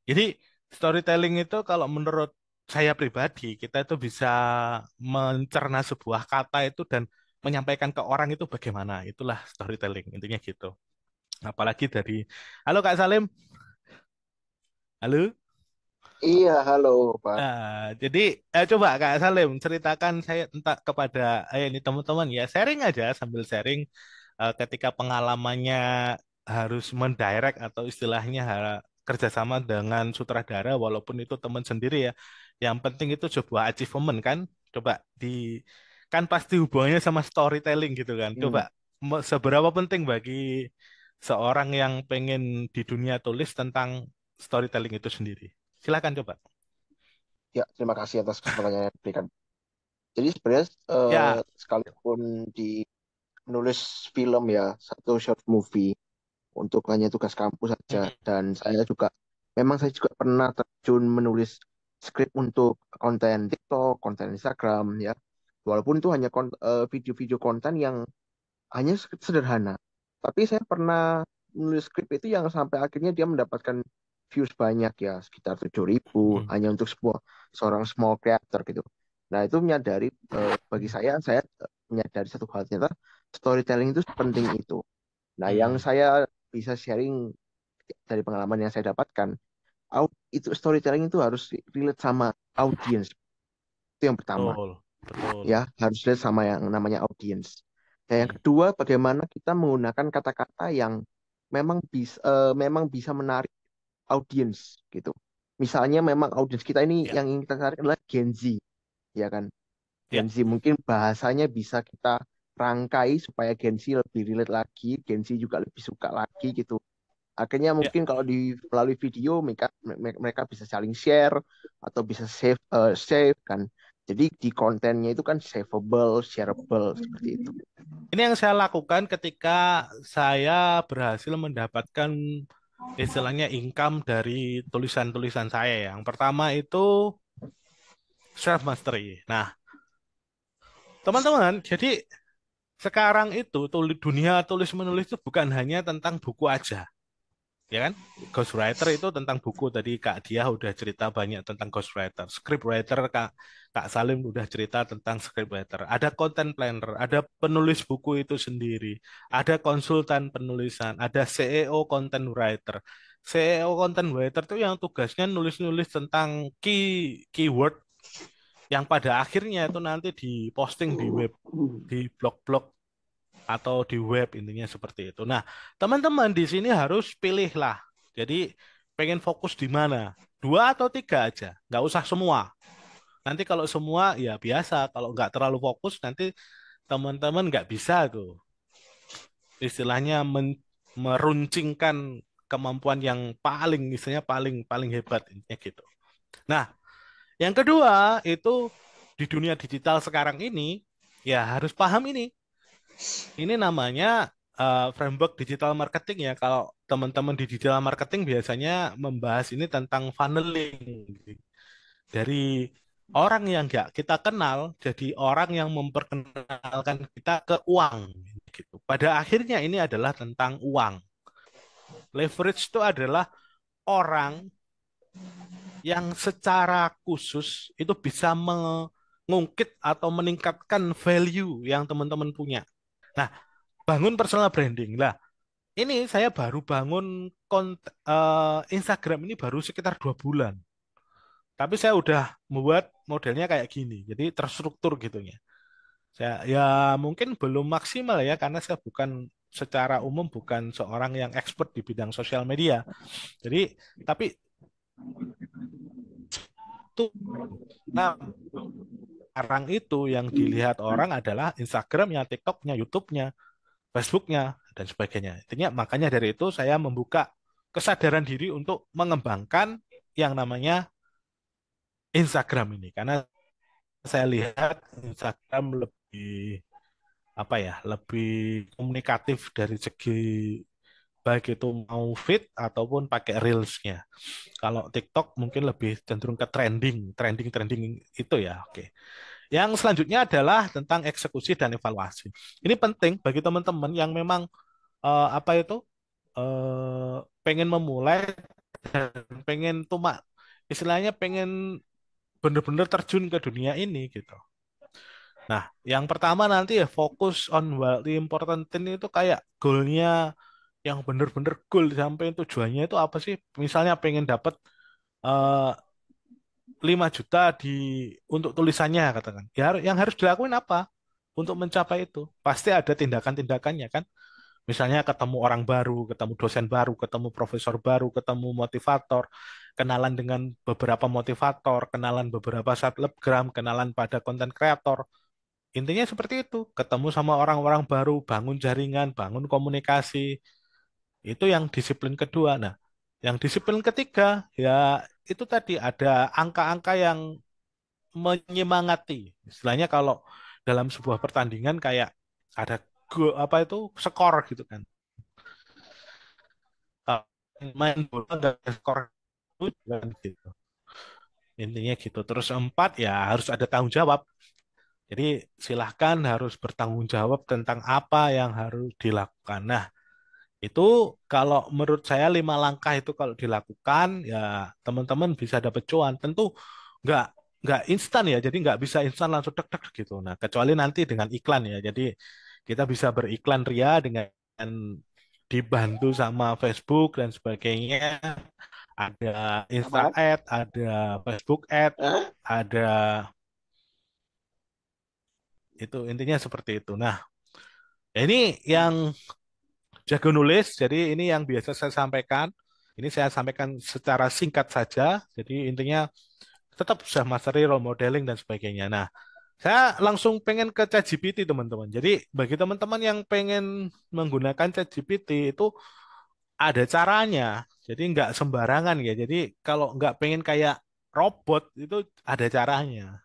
Jadi storytelling itu kalau menurut saya pribadi, kita itu bisa mencerna sebuah kata itu dan menyampaikan ke orang itu bagaimana. Itulah storytelling, intinya gitu. Apalagi dari, halo Kak Salim, halo. Iya, halo Pak. Jadi coba Kak Salim ceritakan saya tentang kepada ini teman-teman ya, sharing aja sambil sharing ketika pengalamannya harus mendirect atau istilahnya kerjasama dengan sutradara walaupun itu teman sendiri ya. Yang penting itu sebuah achievement kan. Coba di kan pasti hubungannya sama storytelling gitu kan. Coba Hmm. seberapa penting bagi seorang yang pengen di dunia tulis tentang storytelling itu sendiri. Silakan coba. Ya, terima kasih atas kesempatan yang diberikan. Jadi sebenarnya Ya. sekalipun di menulis film ya, satu short movie untuk hanya tugas kampus saja. Mm-mm. Dan saya juga pernah terjun menulis skrip untuk konten TikTok, konten Instagram ya. Walaupun itu hanya video-video konten yang hanya sederhana. Tapi saya pernah menulis skrip itu yang sampai akhirnya dia mendapatkan views banyak ya, sekitar 7.000 Mm. hanya untuk seorang small creator gitu. Nah, itu menyadari bagi saya menyadari satu hal ternyata storytelling itu penting itu. Nah, yang Mm. saya bisa sharing dari pengalaman yang saya dapatkan, itu storytelling itu harus relate sama audiens. Itu yang pertama Betul, betul. ya, harus relate sama yang namanya audiens. Dan yang Mm. kedua, bagaimana kita menggunakan kata-kata yang memang bisa menarik audiens gitu. Misalnya memang audiens kita ini Ya, yang ingin kita tarik adalah Gen Z, ya kan? ya, Gen Z mungkin bahasanya bisa kita rangkai supaya Gen Z lebih relate lagi, Gen Z juga lebih suka lagi gitu. Akhirnya ya. mungkin kalau melalui video mereka bisa saling share atau bisa save kan. Jadi di kontennya itu kan savable, shareable seperti itu. Ini yang saya lakukan ketika saya berhasil mendapatkan istilahnya income dari tulisan-tulisan saya. Yang pertama itu self mastery. Nah, teman-teman, jadi sekarang itu dunia tulis menulis itu bukan hanya tentang buku aja. Ya kan? Ghostwriter itu tentang buku tadi Kak Dia udah cerita banyak tentang ghostwriter. Scriptwriter Kak Salim udah cerita tentang scriptwriter. Ada content planner, ada penulis buku itu sendiri, ada konsultan penulisan, ada CEO content writer. CEO content writer itu yang tugasnya nulis-nulis tentang keyword yang pada akhirnya itu nanti diposting di web, di blog-blog atau di web intinya seperti itu. Nah, teman-teman di sini harus pilih lah. Jadi pengen fokus di mana? Dua atau tiga aja, nggak usah semua. Nanti kalau semua ya biasa, kalau nggak terlalu fokus nanti teman-teman nggak bisa tuh istilahnya meruncingkan kemampuan yang paling misalnya paling paling hebat intinya gitu. Nah, yang kedua itu di dunia digital sekarang ini ya harus paham ini. Ini namanya framework digital marketing ya. Kalau teman-teman di digital marketing biasanya membahas ini tentang funneling. Dari orang yang nggak kita kenal, jadi orang yang memperkenalkan kita ke uang. Gitu. Pada akhirnya ini adalah tentang uang. Leverage itu adalah orang yang secara khusus itu bisa mengungkit atau meningkatkan value yang teman-teman punya. Nah, bangun personal branding. Lah, ini saya baru bangun Instagram ini baru sekitar 2 bulan. Tapi saya udah membuat modelnya kayak gini. Jadi terstruktur gitunya. Saya ya mungkin belum maksimal ya karena saya bukan secara umum bukan seorang yang expert di bidang sosial media. Jadi tapi tuh nah sekarang itu yang dilihat orang adalah Instagramnya, TikToknya, YouTube-nya, Facebooknya dan sebagainya. Intinya makanya dari itu saya membuka kesadaran diri untuk mengembangkan yang namanya Instagram ini karena saya lihat Instagram lebih apa ya lebih komunikatif dari segi baik itu mau feed ataupun pakai reelsnya. Kalau TikTok mungkin lebih cenderung ke trending itu ya. Oke. Yang selanjutnya adalah tentang eksekusi dan evaluasi. Ini penting bagi teman-teman yang memang apa itu pengen memulai dan pengen istilahnya pengen bener-bener terjun ke dunia ini gitu. Nah, yang pertama nanti ya fokus on what important thing itu kayak goalnya yang bener-bener goal sampai tujuannya itu apa sih? Misalnya pengen dapat eh, 5 juta untuk tulisannya katakan. Ya, yang harus dilakuin apa? Untuk mencapai itu. Pasti ada tindakan-tindakannya kan. Misalnya ketemu orang baru, ketemu dosen baru, ketemu profesor baru, ketemu motivator, kenalan dengan beberapa motivator, kenalan beberapa selebgram, kenalan pada konten kreator. Intinya seperti itu. Ketemu sama orang-orang baru, bangun jaringan, bangun komunikasi. Itu yang disiplin kedua. Nah, yang disiplin ketiga, ya itu tadi ada angka-angka yang menyemangati. Istilahnya kalau dalam sebuah pertandingan kayak ada apa itu skor gitu kan. Kalau main bola nggak ada skor itu kan gitu. Intinya gitu. Terus empat ya harus ada tanggung jawab. Jadi silahkan harus bertanggung jawab tentang apa yang harus dilakukan. Nah, itu kalau menurut saya 5 langkah itu kalau dilakukan ya teman-teman bisa dapat cuan. Tentu nggak nggak instan ya, jadi nggak bisa instan langsung tek tek gitu. Nah, kecuali nanti dengan iklan ya. Jadi kita bisa beriklan ria dengan dibantu sama Facebook dan sebagainya. Ada Insta Apa? Ad, ada Facebook Ad, Hah? ada itu intinya seperti itu. Nah, ini yang jago nulis, jadi ini yang biasa saya sampaikan. Ini saya sampaikan secara singkat saja. Jadi intinya tetap bisa mastery role modeling dan sebagainya. Nah, saya langsung pengen ke ChatGPT teman-teman. Jadi bagi teman-teman yang pengen menggunakan ChatGPT itu ada caranya. Jadi nggak sembarangan ya. Jadi kalau nggak pengen kayak robot itu ada caranya.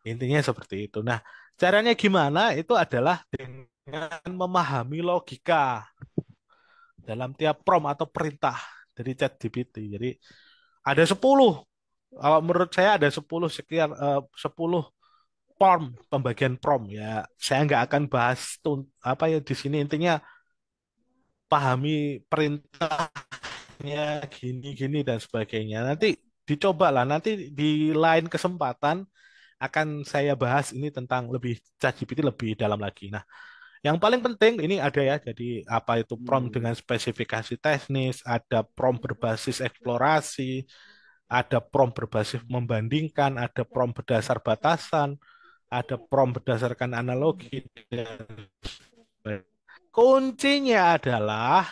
Intinya seperti itu. Nah, caranya gimana? Itu adalah dengan memahami logika dalam tiap prompt atau perintah dari ChatGPT. Jadi ada 10. Kalau menurut saya ada 10 sekian 10 prompt, pembagian prompt ya. Saya nggak akan bahas apa ya di sini intinya pahami perintahnya gini-gini dan sebagainya. Nanti dicoba lah nanti di lain kesempatan akan saya bahas ini tentang lebih ChatGPT lebih dalam lagi. Nah, yang paling penting ini ada ya, jadi apa itu prompt Hmm. dengan spesifikasi teknis, ada prompt berbasis eksplorasi, ada prompt berbasis membandingkan, ada prompt berdasar batasan, ada prompt berdasarkan analogi. Kuncinya adalah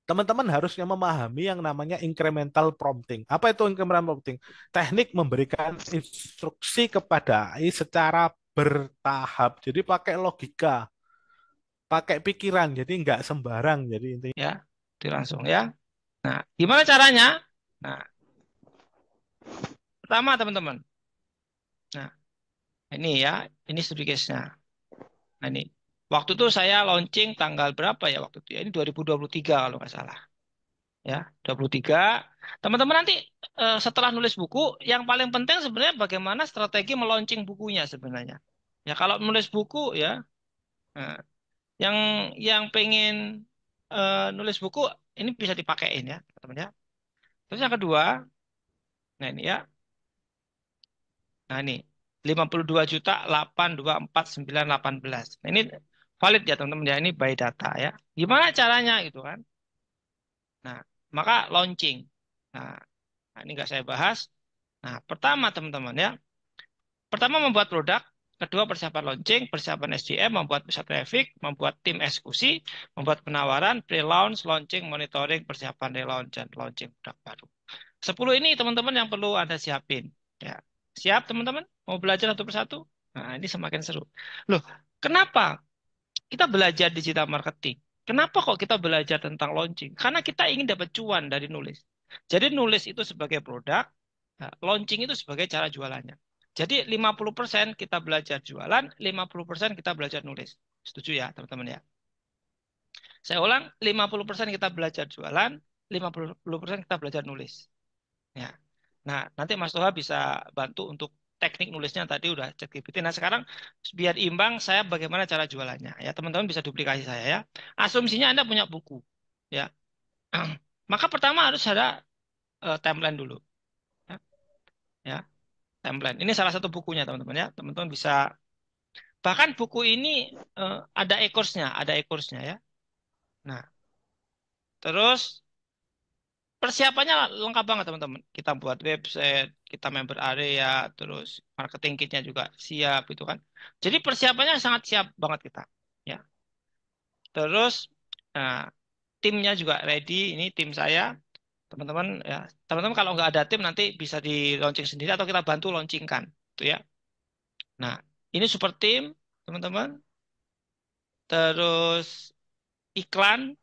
teman-teman harusnya memahami yang namanya incremental prompting. Apa itu incremental prompting? Teknik memberikan instruksi kepada AI secara bertahap. Jadi pakai logika, pakai pikiran, jadi nggak sembarang. Jadi intinya Ya, itu langsung ya. Nah, gimana caranya? Nah, pertama teman-teman. Nah, ini ya, ini studi case-nya. Nah, ini. Waktu itu saya launching tanggal berapa ya waktu itu ya? Ini 2023 kalau nggak salah. Ya, 23. Teman-teman nanti setelah nulis buku, yang paling penting sebenarnya bagaimana strategi meluncing bukunya sebenarnya. Ya, kalau nulis buku ya, nah, yang pengen nulis buku ini bisa dipakein ya, teman-teman ya. Terus yang kedua, nah ini ya. Nah ini 52.824.918. Nah, ini valid ya teman-teman ya, ini by data ya. Gimana caranya gitu kan? Nah, maka launching. Nah, ini nggak saya bahas. Nah, pertama teman-teman ya. Pertama membuat produk, kedua persiapan launching, persiapan SDM, membuat pusat traffic, membuat tim eksekusi, membuat penawaran, pre-launch, launching, monitoring, persiapan relaunch dan launching produk baru. 10 ini teman-teman yang perlu Anda siapin. Ya. Siap teman-teman? Mau belajar satu persatu? Nah, ini semakin seru. Loh, kenapa kita belajar digital marketing? Kenapa kok kita belajar tentang launching? Karena kita ingin dapat cuan dari nulis. Jadi nulis itu sebagai produk, nah, launching itu sebagai cara jualannya. Jadi 50% kita belajar jualan, 50% kita belajar nulis. Setuju ya teman-teman ya? Saya ulang, 50% kita belajar jualan, 50% kita belajar nulis. Ya. Nah, nanti Mas Toha bisa bantu untuk teknik nulisnya tadi udah chat GPT. Nah, sekarang biar imbang saya bagaimana cara jualannya. Ya, teman-teman bisa duplikasi saya ya. Asumsinya Anda punya buku. Ya. Maka pertama harus ada timeline dulu. Ya, ya, timeline. Ini salah satu bukunya teman-teman ya. Teman-teman bisa, bahkan buku ini ada e-course-nya ya. Nah, terus persiapannya lengkap banget teman-teman. Kita buat website, kita member area, terus marketing kitnya juga siap itu kan. Jadi persiapannya sangat siap banget kita. Ya. Terus nah, timnya juga ready. Ini tim saya, teman-teman ya. Teman-teman kalau nggak ada tim nanti bisa di launching sendiri atau kita bantu launchingkan, itu ya. Nah, ini super tim, teman-teman. Terus iklan.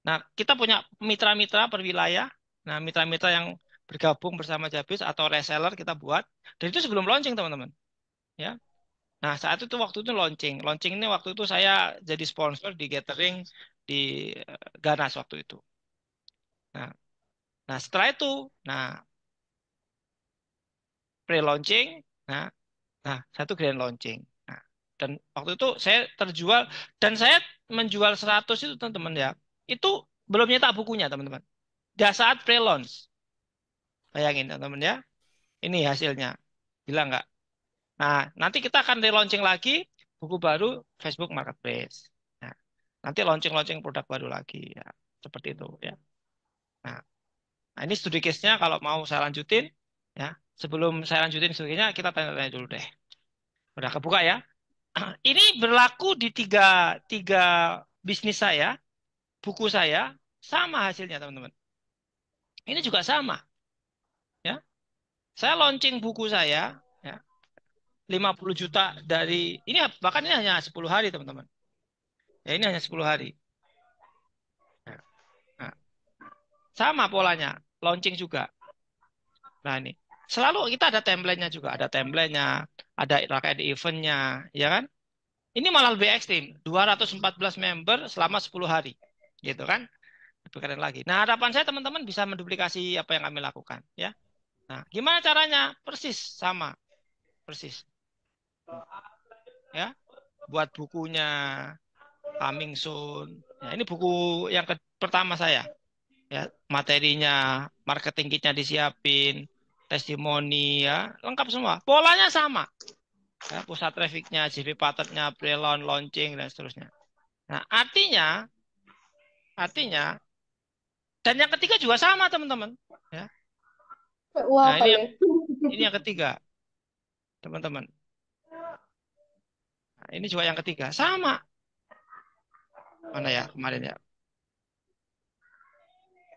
Nah, kita punya mitra-mitra per wilayah. Nah, mitra-mitra yang bergabung bersama Jabis atau reseller kita buat. Dan itu sebelum launching, teman-teman. Ya. Nah, saat itu waktu itu launching. Launching ini waktu itu saya jadi sponsor di gathering di Ganas waktu itu. Nah, nah setelah itu, nah pre-launching, nah, nah satu grand launching. Nah, dan waktu itu saya terjual dan saya menjual 100 itu teman-teman ya. Itu belum nyetak bukunya, teman-teman. Dah saat pre-launch. Bayangin teman-teman ya. Ini hasilnya. Gila nggak? Nah, nanti kita akan relaunching lagi buku baru Facebook Marketplace. Nah, nanti launching-launching produk baru lagi ya. Seperti itu ya. Nah, nah ini studi case-nya kalau mau saya lanjutin ya. Sebelum saya lanjutin studinya kita tanya-tanya dulu deh. Udah kebuka ya. Ini berlaku di tiga, tiga bisnis saya, buku saya sama hasilnya teman-teman. Ini juga sama ya. Saya launching buku saya ya, 50 juta dari ini, bahkan ini hanya 10 hari teman-teman. Ya ini hanya 10 hari. Ya, nah, sama polanya, launching juga. Nah ini, selalu kita ada template-nya juga, ada rangkaian event-nya, ya kan? Ini malah lebih ekstrim, 214 member selama 10 hari, gitu kan? Lebih keren lagi. Nah harapan saya teman-teman bisa menduplikasi apa yang kami lakukan, ya. Nah gimana caranya? Persis sama, persis, ya. Buat bukunya, coming soon. Ya, ini buku yang pertama saya. Ya, materinya, marketing kitnya disiapin, testimoni ya, lengkap semua. Polanya sama. Ya, pusat trafficnya, JV patternnya, pre-launch, launching dan seterusnya. Nah, artinya, dan yang ketiga juga sama teman-teman. Ya. Wah, Nah, Pak ya. ini yang ketiga, teman-teman. Nah, ini juga yang ketiga, sama. Mana ya kemarin ya?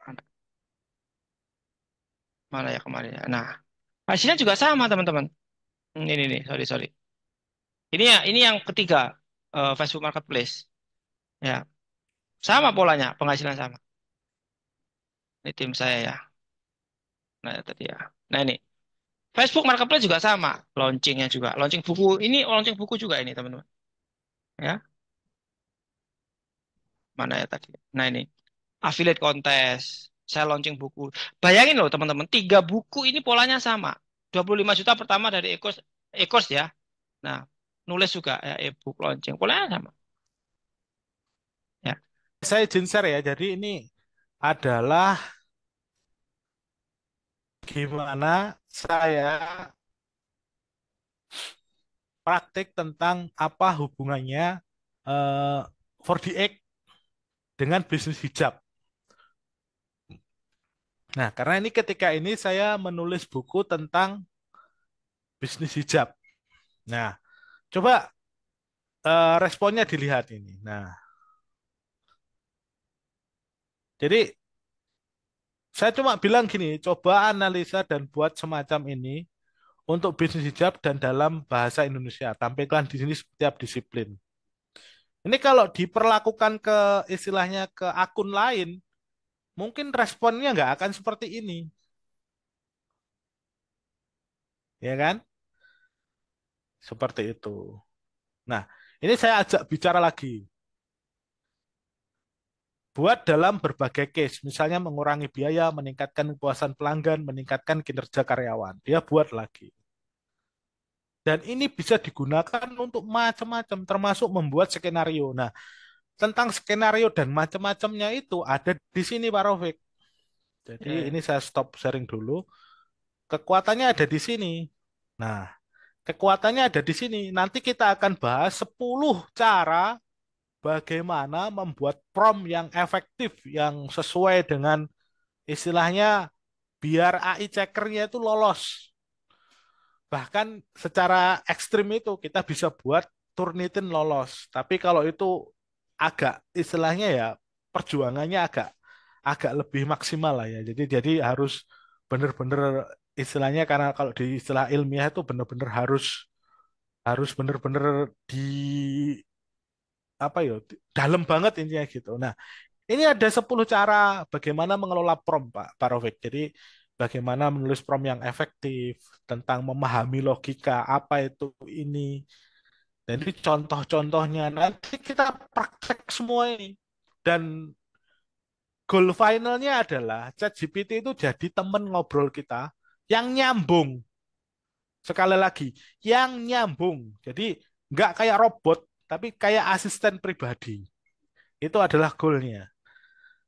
Mana, mana ya kemarin ya? Nah, hasilnya juga sama teman-teman. Ini nih, sorry. Ini yang ketiga, Facebook Marketplace. Ya, sama polanya, penghasilan sama. Ini tim saya ya. Nah, tadi ya. Nah, ini Facebook Marketplace juga sama, launchingnya juga. Launching buku ini, launching buku juga ini, teman-teman. Ya, mana ya tadi? Nah, ini affiliate contest. Saya launching buku. Bayangin loh, teman-teman, 3 buku ini polanya sama. 25 juta pertama dari e-course ya. Nah, nulis juga ya, e-book launching. Polanya sama. Ya. Saya izin share ya. Jadi ini adalah gimana saya praktik tentang apa hubungannya eh, 4DX dengan bisnis hijab. Nah, karena ini ketika ini saya menulis buku tentang bisnis hijab. Nah, coba responnya dilihat ini. Nah, jadi saya cuma bilang gini, coba analisa dan buat semacam ini untuk bisnis hijab dan dalam bahasa Indonesia. Tampilkan di sini setiap disiplin. Ini kalau diperlakukan ke istilahnya ke akun lain, mungkin responnya nggak akan seperti ini, ya kan? Seperti itu. Nah, ini saya ajak bicara lagi. Buat dalam berbagai case, misalnya mengurangi biaya, meningkatkan kepuasan pelanggan, meningkatkan kinerja karyawan. Dia buat lagi. Dan ini bisa digunakan untuk macam-macam, termasuk membuat skenario. Nah, tentang skenario dan macam-macamnya itu ada di sini, Pak Rafiq. Jadi Ya, ini ya. saya stop sharing dulu. Kekuatannya ada di sini. Nah, kekuatannya ada di sini. Nanti kita akan bahas 10 cara bagaimana membuat prompt yang efektif, yang sesuai dengan istilahnya biar AI checkernya itu lolos. Bahkan secara ekstrim itu kita bisa buat Turnitin lolos. Tapi kalau itu agak istilahnya ya perjuangannya agak agak lebih maksimal lah ya. Jadi harus benar-benar istilahnya karena kalau di istilah ilmiah itu benar-benar harus harus benar-benar di apa ya dalam banget intinya gitu. Nah, ini ada 10 cara bagaimana mengelola prompt, Pak Rofik. Jadi, bagaimana menulis prompt yang efektif, tentang memahami logika, apa itu ini. Jadi, contoh-contohnya nanti kita praktek semua ini. Dan goal finalnya adalah ChatGPT itu jadi teman ngobrol kita yang nyambung. Sekali lagi, yang nyambung. Jadi, nggak kayak robot, tapi kayak asisten pribadi. Itu adalah goalnya.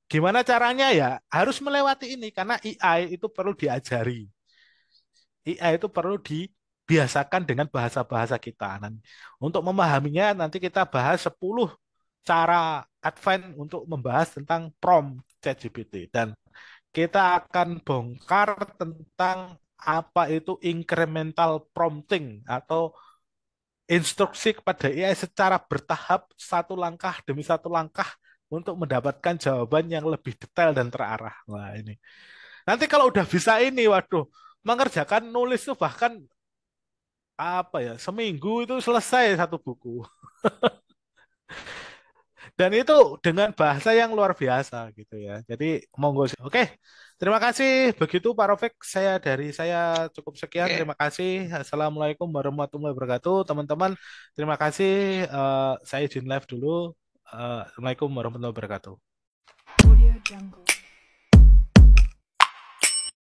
Gimana caranya ya? Harus melewati ini karena AI itu perlu diajari. AI itu perlu dibiasakan dengan bahasa-bahasa kita. Untuk memahaminya nanti kita bahas 10 cara advance untuk membahas tentang prompt ChatGPT dan kita akan bongkar tentang apa itu incremental prompting atau instruksi kepada AI secara bertahap satu langkah demi satu langkah untuk mendapatkan jawaban yang lebih detail dan terarah. Wah, ini. Nanti kalau udah bisa ini, waduh, mengerjakan nulis tuh bahkan apa ya, seminggu itu selesai satu buku. Dan itu dengan bahasa yang luar biasa gitu ya. Jadi monggo sih. Oke, terima kasih. Begitu Pak Rofik, saya cukup sekian. Oke. Terima kasih. Assalamualaikum warahmatullahi wabarakatuh. Teman-teman, terima kasih. Saya izin live dulu. Assalamualaikum warahmatullahi wabarakatuh. Audio Jungle.